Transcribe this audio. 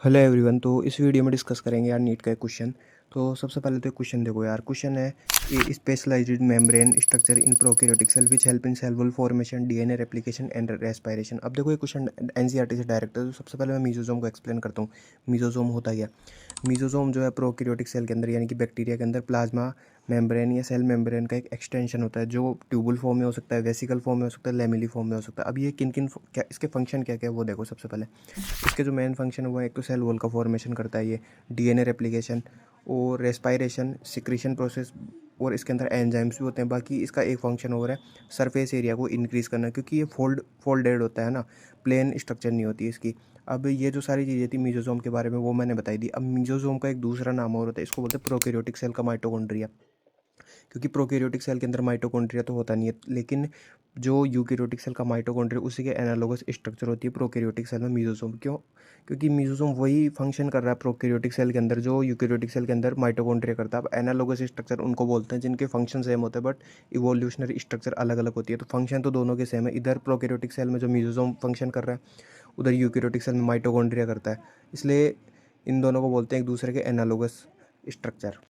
Hello everyone. तो इस video में डिस्कस करेंगे यार नीट का एक क्वेश्चन। तो सबसे पहले तो एक क्वेश्चन देखो यार। क्वेश्चन है specialised membrane structure in prokaryotic cell which help in cell wall formation DNA replication and respiration. अब देखो ये क्वेश्चन एनसीईआरटी से डायरेक्ट है। तो सबसे पहले मैं मीजोजोम को एक्सप्लेन करता हूँ। मीजोजोम होता क्या? मीजोजोम जो है प्रोकैरियोटिक सेल के अंदर यानी कि बैक्टीरिया के अंदर प्लाज्मा मेम्ब्रेन या सेल मेम्ब्रेन का एक एक्सटेंशन होता है जो ट्यूबुल फॉर्म में हो सकता है, वेसिकल फॉर्म में हो सकता है, लेमिली फॉर्म में हो सकता है। अब ये किन किन क्या इसके फंक्शन क्या क्या है वो देखो। सबसे पहले इसके जो मेन फंक्शन है वो एक तो सेल वॉल का फॉर्मेशन करता है, ये डीएनए रेप्लिकेशन और रेस्पायरेशन सिक्रीशन प्रोसेस, और इसके अंदर एंजाइम्स भी होते हैं। बाकी इसका एक फंक्शन और है सरफेस एरिया को इंक्रीज़ करना, क्योंकि ये फोल्डेड होता है ना, प्लेन स्ट्रक्चर नहीं होती इसकी। अब ये जो सारी चीज़ें थी मीजोजोम के बारे में वो मैंने बताई दी। अब मीजोजोम का एक दूसरा नाम और होता है, इसको बोलते हैं प्रोकैरियोटिक सेल का माइटोकॉन्ड्रिया। क्योंकि प्रोकैरियोटिक सेल के अंदर माइटोकॉन्ड्रिया तो होता नहीं है, लेकिन जो यूकैरियोटिक सेल का माइटोकॉन्ड्रिया उसी के एनालोगस स्ट्रक्चर होती है प्रोकैरियोटिक सेल में मीजोसोम। क्यों? क्योंकि मीजोसोम वही फंक्शन कर रहा है प्रोकैरियोटिक सेल के अंदर जो यूकैरियोटिक सेल के अंदर माइटोकॉन्ड्रिया करता है। अब एनालोगस स्ट्रक्चर उनको बोलते हैं जिनके फंक्शन सेम होते हैं बट इवोल्यूशनरी स्ट्रक्चर अलग अलग होती है। तो फंक्शन तो दोनों के सेम है। इधर प्रोकैरियोटिक सेल में जो मीजोसोम फंक्शन कर रहा है, उधर यूकैरियोटिक सेल में माइटोकॉन्ड्रिया करता है। इसलिए इन दोनों को बोलते हैं एक दूसरे के एनालोगस स्ट्रक्चर।